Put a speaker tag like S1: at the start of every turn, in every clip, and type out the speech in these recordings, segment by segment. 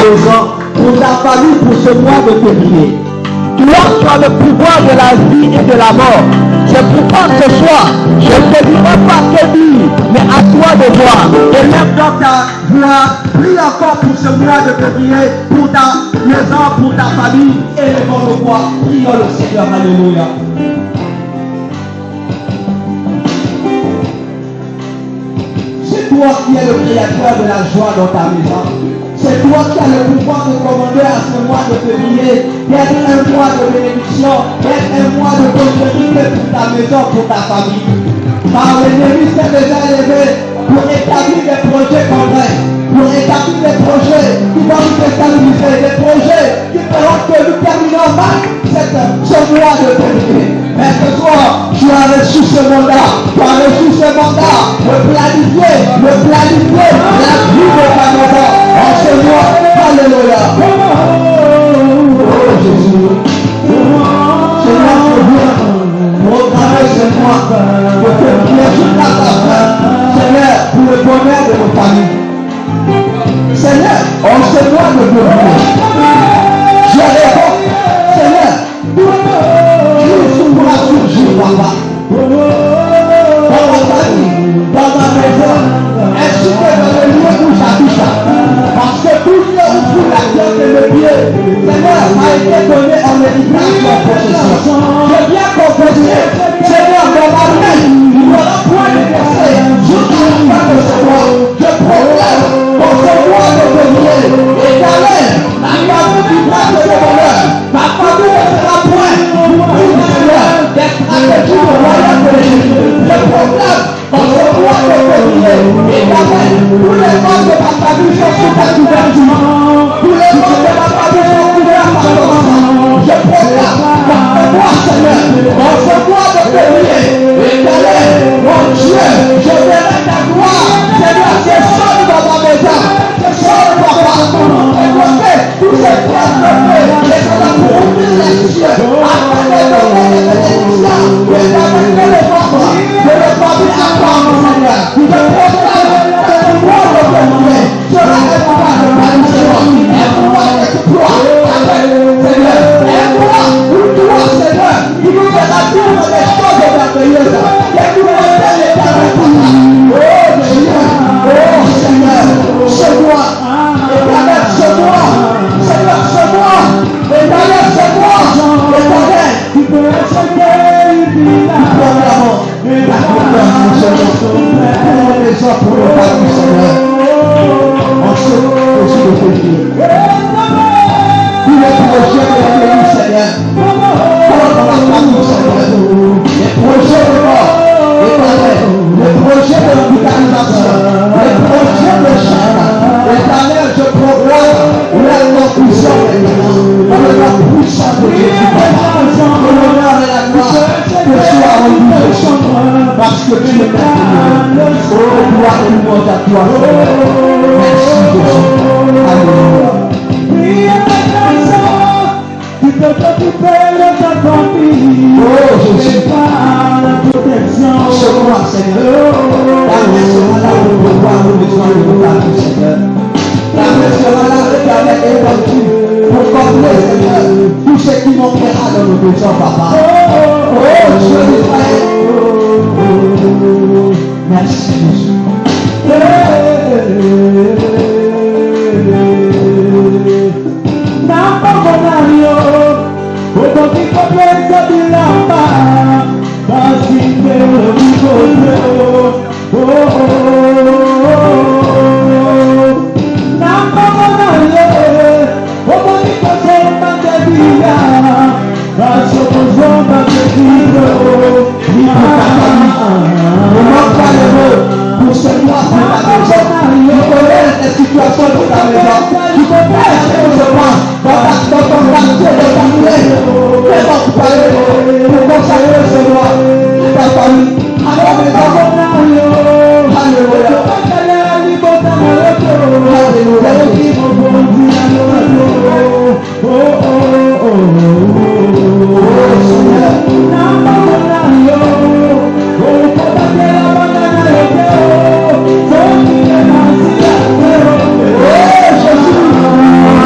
S1: présent pour ta famille pour ce mois de février. Toi, tu as le pouvoir de la vie et de la mort. C'est pourquoi ce soir, je ne te dirai pas que dire, mais à toi de voir. Et lève donc ta voix, prie encore pour ce mois de février, pour ta maison, pour ta famille, et lève le voix. Prions le Seigneur, alléluia. C'est toi qui es le créateur de la joie dans ta maison. C'est toi qui as le pouvoir de commander à ce mois de février d'être un mois de bénédiction, d'être un mois de prospérité pour ta maison, pour ta famille. Car l'ennemi s'est déjà élevé pour établir des projets concrets, pour établir des projets qui vont nous déstabiliser, des projets qui feront que nous terminons mal ce mois de février. Mais ce soir, tu as reçu ce mandat, de planifier la vie de ta maison en ce mois. Alléluia. Oh Jésus. Seigneur, je viens programmer ce mois pour que tu aies toute la fin, Seigneur, pour le bonheur de nos familles. Seigneur, en ce mois de février, je réponds, Seigneur, tu pourras surgir, papa. Dans ma famille, dans ma maison, ainsi que dans le lieu où j'habite. Parce que tout lieu où pour la terre de mes pieds, Seigneur, m'a été donné en héritage en possession. Je viens confesser, Seigneur, dans ma main, il n'y aura point de décès. Jusqu'à la fin de ce mois, je proclame pour ce mois de février, éternel, la famille du bras de bonheur, ma famille ne sera point, Seigneur, des stratégies de royaume de l'Église. Je proclame dans ce mois de février, éternel, tous les membres de ma famille sont sous ta couverture. Tous les membres de ma famille sont couverts par ton sang. Je proclame dans ce mois, Seigneur, dans ce mois de février, éternel, mon Dieu, je verrai ta gloire. Seigneur, c'est seul dans ma maison. C'est seul, papa. Écoutez, tous ces plans de feu, et cela pour ouvrir les cieux, afin de donner les bénédictions, et d'amener les membres de la famille à part, Seigneur. Je proclame que ce mois de février sera un mois de bénédiction, un mois d'exploit, Seigneur, un mois où toi, Seigneur, il nous fera vivre des choses merveilleuses, et nous mettons l'éternel, papa. Oh, Seigneur, ce mois, éternel, ce mois, Seigneur, ce mois, éternel, ce mois, éternel, tu peux accepter, nous proclamons la confiance, Seigneur, pour les hommes, pour le famille, Seigneur, en ce mois de février. Tous les projets de l'Église, Seigneur, pour la famille, Seigneur, les projets de mort, éternel, les projets de l'hospitalisation, les projets de chaîne, éternel, je proclame l'accomplissement des gens, le nom puissant de Jésus, que l'honneur et la gloire te soient rendus, parce que tu es merveilleux. Oh, gloire et louange à toi, Seigneur. Merci Jésus. Alléluia.
S2: Tu peux t'occuper de ta famille.
S1: Oh Jésus,
S2: par la protection.
S1: ce mois, Seigneur, la main sera là pour pouvoir nous besoin de nos familles, Seigneur. La main sera là, éternel, étendue, pour combler, Seigneur, tout ce qui manquera dans nos besoins, papa. Oh Dieu d'Israël. Merci Jésus. Pour ce mois, pour ta maison, tu connais les situations de ta maison, tu connais ce que je pense dans ton quartier, dans ta plaie. Fais-moi parler pour consacrer ce mois à ta famille, à ta maison. Alléluia. Jésus.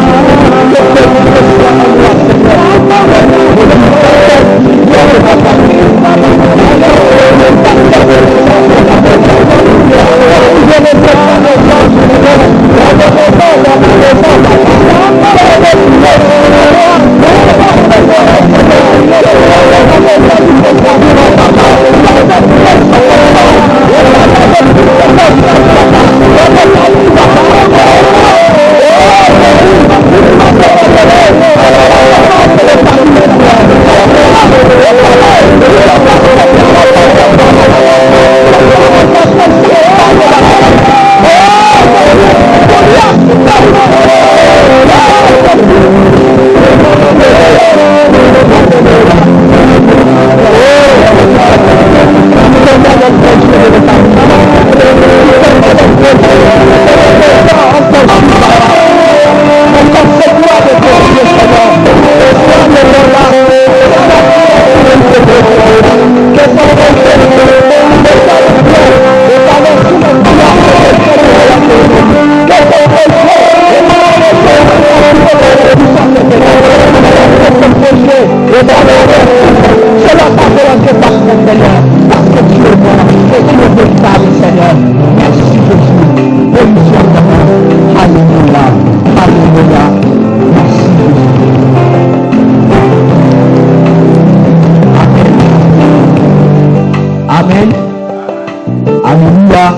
S3: Alléluia.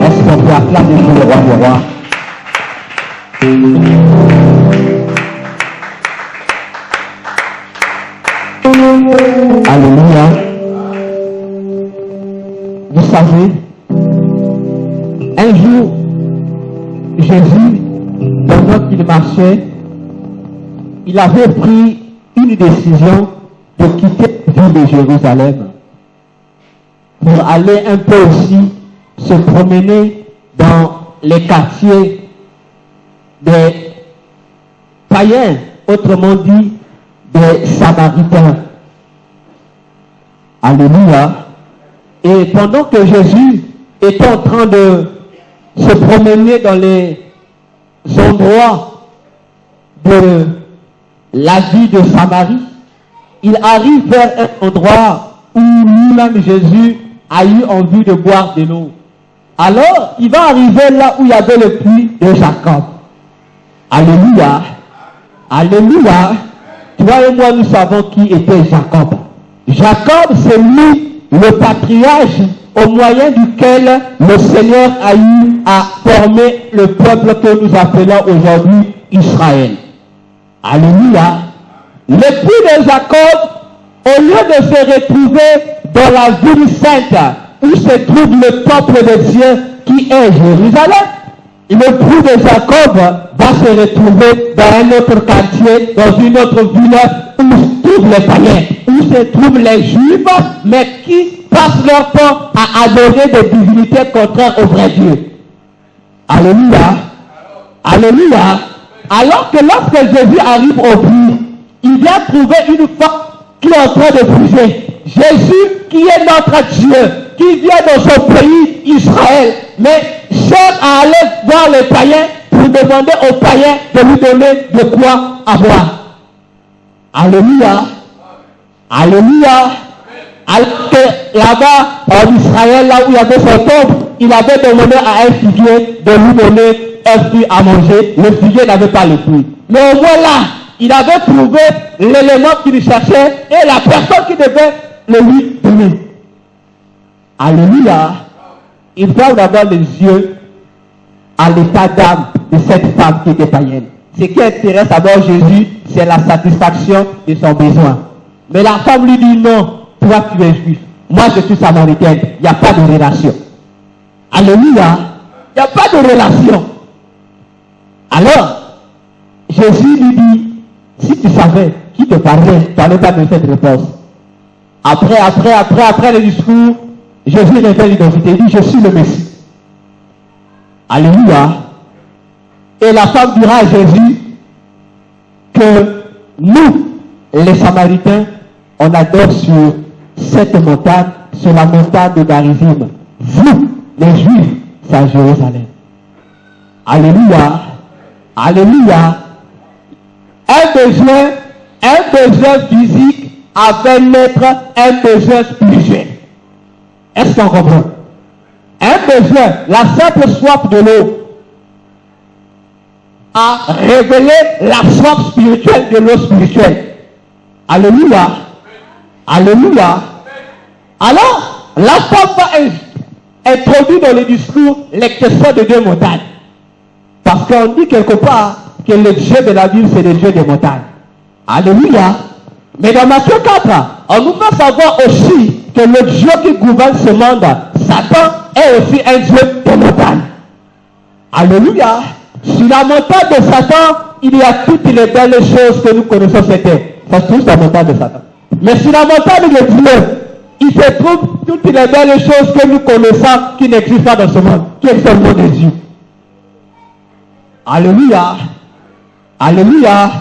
S3: Est-ce qu'on peut acclamer pour le roi des rois? Alléluia. Vous savez, un jour, Jésus, pendant qu'il marchait, il avait pris une décision de quitter la ville de Jérusalem pour aller un peu aussi se promener dans les quartiers des païens, autrement dit des Samaritains. Alléluia. Et pendant que Jésus était en train de se promener dans les endroits de la vie de Samarie, il arrive vers un endroit où lui-même Jésus a eu envie de boire de l'eau. Alors, il va arriver là où il y avait le puits de Jacob. Alléluia. Alléluia. Toi et moi, nous savons qui était Jacob. Jacob, c'est lui, le patriarche au moyen duquel le Seigneur a eu à former le peuple que nous appelons aujourd'hui Israël. Alléluia. L'époux de Jacob, au lieu de se retrouver dans la ville sainte où se trouve le temple de Dieu qui est Jérusalem, l'époux de Jacob va se retrouver dans un autre quartier, dans une autre ville où se trouvent les païens, où se trouvent les juifs, mais qui passent leur temps à adorer des divinités contraires au vrai Dieu. Alléluia. Alléluia. Alors que lorsque Jésus arrive au puits, il vient trouver une femme qui est en train de puiser. Jésus, qui est notre Dieu, qui vient dans son pays, Israël, mais cherche à aller voir les païens pour demander aux païens de lui donner de quoi avoir. Alléluia. Alléluia. Alors que là-bas, en Israël, là où il y avait son temple, il avait demandé à un figuier de lui donner un fruit à manger. Le figuier n'avait pas le fruit. Mais au moins là, il avait trouvé l'élément qu'il cherchait et la personne qui devait le lui donner. Alléluia. Il faut avoir les yeux à l'état d'âme de cette femme qui était païenne. Ce qui intéresse d'abord Jésus, c'est la satisfaction de son besoin. Mais la femme lui dit non, toi tu es juif, moi je suis samaritaine, il n'y a pas de relation. Alléluia. Il n'y a pas de relation. Alors, Jésus lui dit, si tu savais qui te parlait, tu n'allais pas me faire de réponse. Après le discours, Jésus révèle l'identité. Il dit, je suis le Messie. Alléluia. Et la femme dira à Jésus que nous, les Samaritains, on adore sur cette montagne, sur la montagne de Garizim. Vous, les Juifs, c'est à Jérusalem. Alléluia. Alléluia. Un besoin physique avait naître un besoin spirituel. Est-ce qu'on comprend? Un besoin, la simple soif de l'eau, a révélé la soif spirituelle de l'eau spirituelle. Alléluia. Alléluia. Alors, la femme va introduire dans le discours les questions de deux montagnes. Parce qu'on dit quelque part que le Dieu de la Bible, c'est le Dieu des montagnes. Alléluia. Mais dans Matthieu 4, on nous fait savoir aussi que le Dieu qui gouverne ce monde, Satan, est aussi un Dieu des montagnes. Alléluia. Sur la montagne de Satan, il y a toutes les belles choses que nous connaissons sur terre. Ça se trouve sur la montagne de Satan. Mais sur la montagne de Dieu, il se trouve toutes les belles choses que nous connaissons qui n'existent pas dans ce monde, qui est seulement des yeux. Alléluia. Alléluia.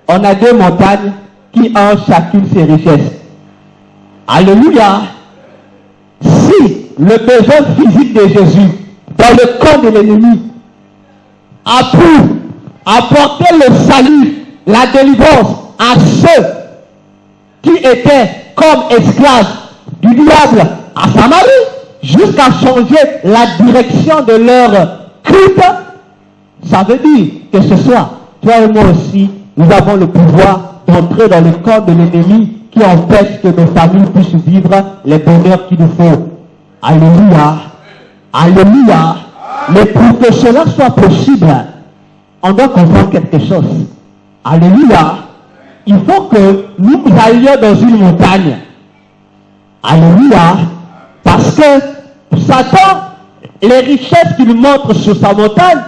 S3: On a deux montagnes qui ont chacune ses richesses. Alléluia. Si le besoin physique de Jésus dans le corps de l'ennemi a pu apporter le salut, la délivrance à ceux qui étaient comme esclaves du diable à Samarie, jusqu'à changer la direction de leur culte, ça veut dire que ce soir, toi et moi aussi, nous avons le pouvoir d'entrer dans le corps de l'ennemi qui empêche que nos familles puissent vivre les bonheurs qu'il nous faut. Alléluia. Alléluia. Mais pour que cela soit possible, on doit comprendre quelque chose. Alléluia. Il faut que nous allions dans une montagne. Alléluia. Parce que Satan, les richesses qu'il montre sur sa montagne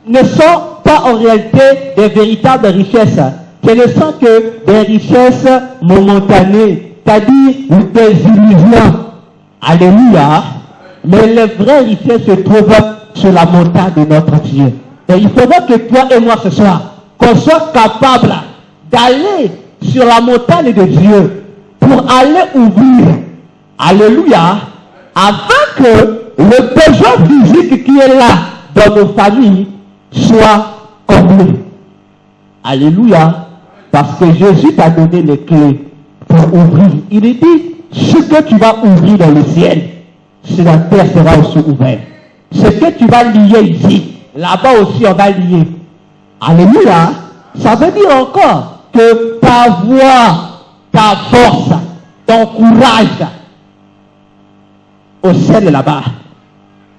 S3: ne sont pas en réalité des véritables richesses. Ce ne sont que des richesses momentanées, c'est-à-dire des illusions. Alléluia. Mais les vraies richesses se trouvent sur la montagne de notre Dieu. Et il faudra que toi et moi ce soir, qu'on soit capable d'aller sur la montagne de Dieu pour aller ouvrir, alléluia, afin que le besoin physique qui est là dans nos familles soit comblé. Alléluia. Parce que Jésus t'a donné les clés pour ouvrir. Il dit, ce que tu vas ouvrir dans le ciel, sur la terre sera aussi ouvert. Ce que tu vas lier ici, là-bas aussi on va lier. Alléluia. Ça veut dire encore que ta voix, ta force, ton courage au ciel là-bas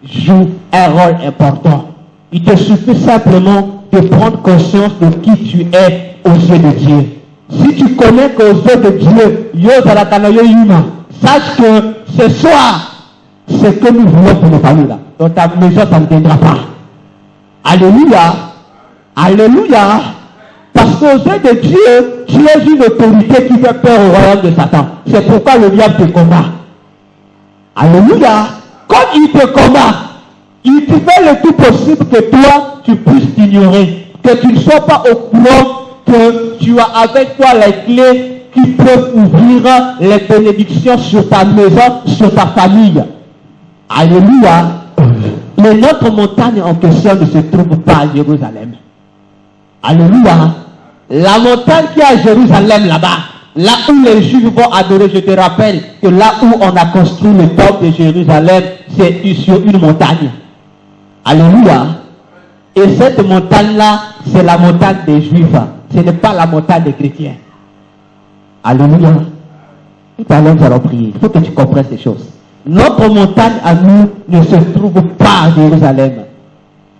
S3: joue un rôle important. Il te suffit simplement de prendre conscience de qui tu es aux yeux de Dieu. Si tu connais qu'aux yeux de Dieu, sache que ce soir, ce que nous voulons pour nos familles là, dans ta maison, ça ne viendra pas. Alléluia. Alléluia. Parce qu'aux yeux de Dieu, tu es une autorité qui fait peur au royaume de Satan. C'est pourquoi le diable te combat. Alléluia. Comme il te combat, il te fait le tout possible que toi, tu puisses t'ignorer. Que tu ne sois pas au courant que tu as avec toi les clés qui peuvent ouvrir les bénédictions sur ta maison, sur ta famille. Alléluia. Mais notre montagne en question ne se trouve pas à Jérusalem. Alléluia. La montagne qui est à Jérusalem là-bas, là où les Juifs vont adorer, je te rappelle que là où on a construit le temple de Jérusalem, c'est sur une montagne. Alléluia. Et cette montagne-là, c'est la montagne des Juifs. Ce n'est pas la montagne des chrétiens. Alléluia. Tout à l'heure, nous allons prier. Il faut que tu comprennes ces choses. Notre montagne à nous ne se trouve pas à Jérusalem.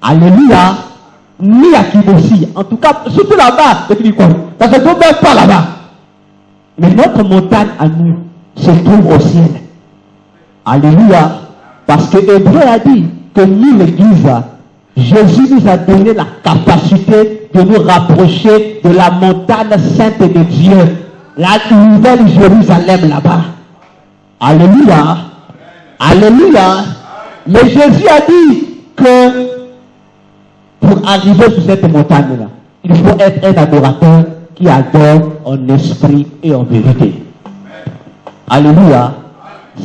S3: Alléluia. Ni à Kibossi. En tout cas, surtout là-bas, ça ne se trouve même pas là-bas. Mais notre montagne à nous se trouve au ciel. Alléluia. Parce que Hébreu a dit que nous, l'Église, Jésus nous a donné la capacité de nous rapprocher de la montagne sainte de Dieu. La nouvelle Jérusalem là-bas. Alléluia. Alléluia. Mais Jésus a dit que pour arriver sur cette montagne-là, il faut être un adorateur qui adore en esprit et en vérité. Alléluia.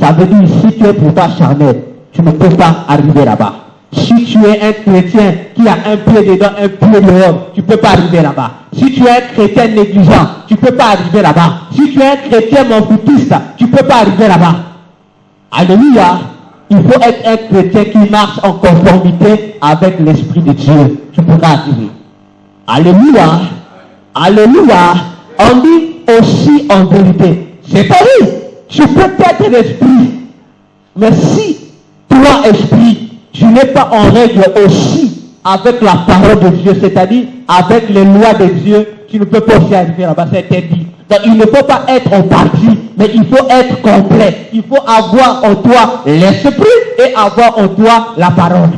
S3: Ça veut dire, si tu es pour toi charnel, tu ne peux pas arriver là-bas. Si tu es un chrétien qui a un pied dedans, un pied dehors, tu ne peux pas arriver là-bas. Si tu es un chrétien négligent, tu ne peux pas arriver là-bas. Si tu es un chrétien monfoutiste, tu ne peux pas arriver là-bas. Alléluia. Il faut être un chrétien qui marche en conformité avec l'Esprit de Dieu. Tu pourras arriver. Alléluia. Alléluia. On dit aussi en vérité. C'est-à-dire, tu peux être l'Esprit. Mais si toi, Esprit, tu n'es pas en règle aussi avec la parole de Dieu, c'est-à-dire avec les lois de Dieu, tu ne peux pas aussi arriver là-bas, c'est interdit. Donc il ne faut pas être en partie, mais il faut être complet. Il faut avoir en toi l'esprit et avoir en toi la parole.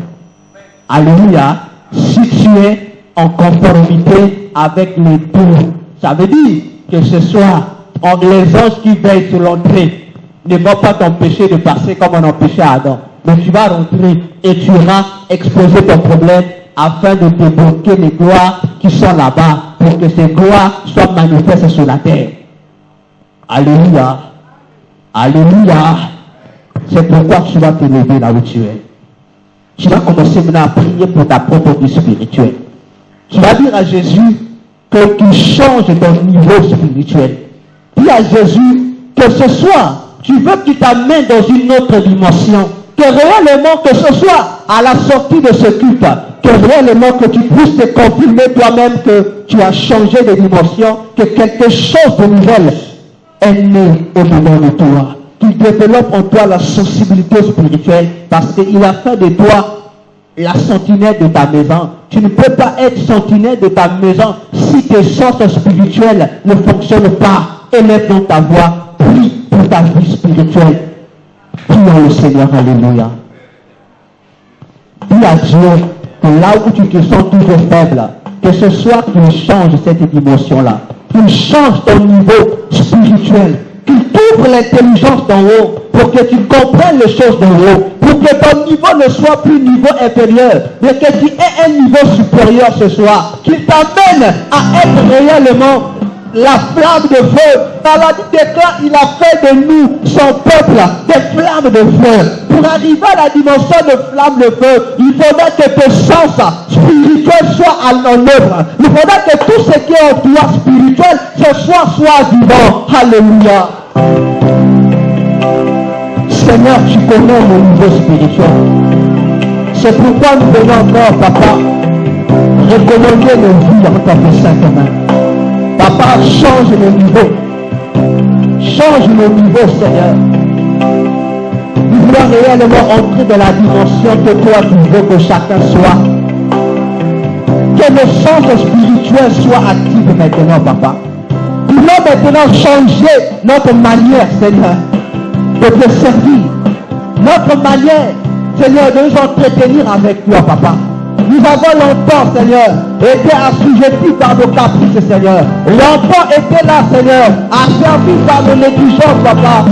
S3: Alléluia. Si tu es en conformité avec les deux, ça veut dire que ce soir, les anges qui veillent sur l'entrée ne vont pas t'empêcher de passer comme on empêchait Adam. Mais tu vas rentrer et tu iras exposer ton problème afin de débloquer les gloires qui sont là-bas pour que ces gloires soient manifestes sur la terre. Alléluia. Alléluia. C'est pourquoi tu vas te lever là où tu es. Tu vas commencer maintenant à prier pour ta propre vie spirituelle. Tu vas dire à Jésus que tu changes ton niveau spirituel. Dis à Jésus que ce soir, tu veux qu'il t'amène dans une autre dimension. Que réellement, que ce soit à la sortie de ce culte, que réellement que tu puisses te confirmer toi-même que tu as changé de dimension, que quelque chose de nouvel est né au-dedans de toi, qui il développe en toi la sensibilité spirituelle parce qu'il a fait de toi la sentinelle de ta maison. Tu ne peux pas être sentinelle de ta maison si tes sens spirituels ne fonctionnent pas. Élève donc ta voix, prie pour ta vie spirituelle. Prions le Seigneur, alléluia. Dis à Dieu que là où tu te sens toujours faible, que ce soit qu'il change cette dimension-là, qu'il change ton niveau spirituel, qu'il t'ouvre l'intelligence d'en haut pour que tu comprennes les choses d'en haut, pour que ton niveau ne soit plus niveau inférieur, mais que tu aies un niveau supérieur ce soir, qu'il t'amène à être réellement la flamme de feu. Dans la Bible déclare, il a fait de nous, son peuple, des flammes de feu. Pour arriver à la dimension de flamme de feu, il faudra que tes sens spirituels soient en œuvre. Il faudra que tout ce qui est en toi spirituel, ce soit vivant. Alléluia. Seigneur, tu connais mon niveau spirituel. C'est pourquoi nous venons encore, Papa, recommander nos vies en tant que sainte main. Papa, change le niveau. Change le niveau, Seigneur. Nous voulons réellement entrer dans la dimension que toi tu veux que chacun soit. Que nos sens spirituels soient actifs maintenant, Papa. Nous voulons maintenant changer notre manière, Seigneur, de te servir. Notre manière, Seigneur, de nous entretenir avec toi, Papa. Nous avons longtemps, Seigneur, été assujettis par nos caprices, Seigneur. Longtemps été là, Seigneur, asservis par nos négligences, Papa.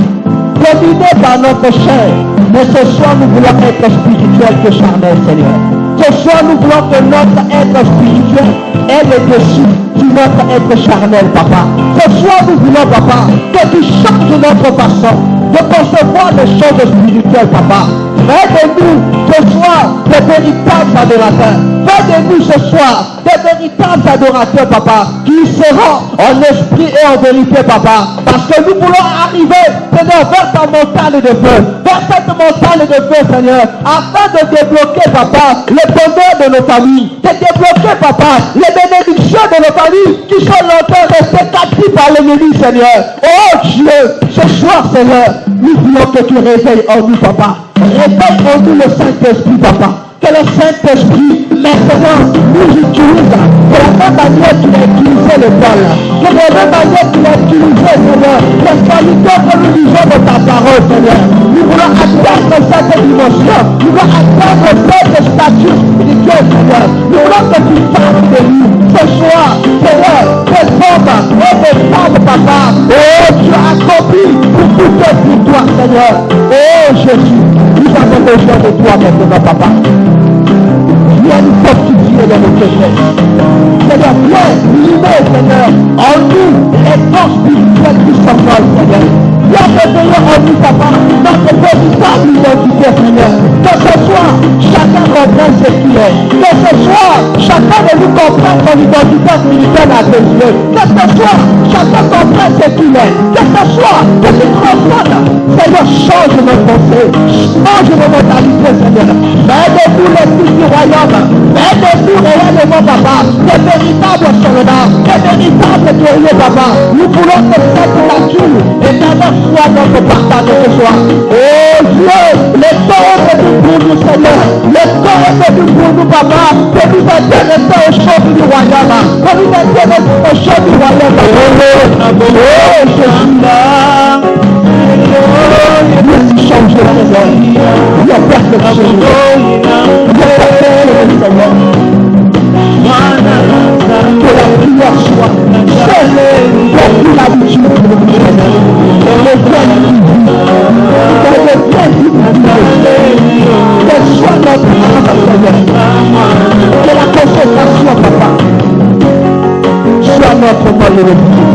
S3: Dominés par notre chair. Mais ce soir, nous voulons être spirituels que charnels, Seigneur. Ce soir, nous voulons que notre être spirituel ait le dessus sur notre être charnel, Papa. Ce soir, nous voulons, Papa, que tu changes notre façon de concevoir les choses spirituelles, Papa. Fais de nous ce soir des véritables adorateurs. Fais de nous ce soir des véritables adorateurs, Papa, qui seront en esprit et en vérité, Papa. Parce que nous voulons arriver, Seigneur, vers ta montagne de feu. Vers cette montagne de feu, Seigneur, afin de débloquer, Papa, le bonheur de nos familles. De débloquer, Papa, les bénédictions de nos familles qui sont longtemps restées captives par l'ennemi, Seigneur. Oh Dieu, ce soir, Seigneur, nous voulons que tu réveilles en nous, Papa. Réveille en nous le Saint-Esprit, Papa. Que le Saint-Esprit, maintenant, nous utilise de la même manière qu'il a utilisé le bol. Que de la même manière qu'il a utilisé, Seigneur, les qualités que nous disons de ta parole, Seigneur. Nous voulons atteindre cette dimension. Nous voulons atteindre cette statut spirituel, Seigneur. Nous voulons que tu fasses de nous ce soir, Seigneur, des hommes et des femmes, Papa. Oh, tu as accompli pour tout est pour toi, Seigneur. Oh, Jésus, nous avons besoin de toi maintenant, Papa. Viens nous fortifier dans nos faiblesses. Seigneur, viens limer, Seigneur, en nous les forces spirituelles qui s'envolent, Seigneur. Viens réveiller en nous, Papa, notre véritable identité, Seigneur. Que ce soit, chacun comprenne ce qu'il est. Que ce soit, chacun de nous comprenne son identité spirituelle à tes yeux. Que ce soit, chacun comprenne ce qu'il est. Que ce soit, que tu transformes. Seigneur, change nos pensées. Change nos mentalités, Seigneur. Fais de nous les fils du royaume. Fais de nous réellement, Papa, des véritables soldats, des véritables guerriers, Papa. Nous voulons que cette nature éternelle soit notre partage ce soir. Oh Dieu, le temps est venu pour nous, Seigneur. Le temps est venu pour nous, Papa, que nous intéresser aux choses du royaume. Que nous intéresser aux choses du royaume. Oh Jésus, merci, changer, Seigneur. Il y a perfection. Il y a perfection, Seigneur. Que la prière soit celle pour l'habitude de le bien qu'elle soit notre âme, Seigneur. Que la consécration, Papa, soit notre mode de vie.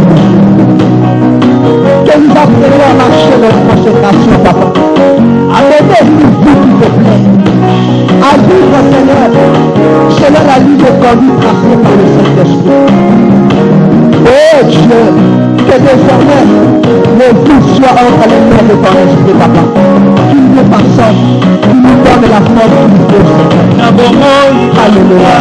S3: Que nous apprenions à marcher notre consécration, Papa. À mener une vie qui te plaît. À vivre, Seigneur, selon la ligne de conduite tracée par le Saint-Esprit. Oh Dieu, que désormais nos vies soient entre les mains de ton esprit, Papa. Qu'il nous façonne, qu'il nous donne la force qu'il nous faut, Seigneur. Alléluia.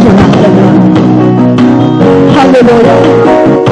S3: Seigneur. Alléluia.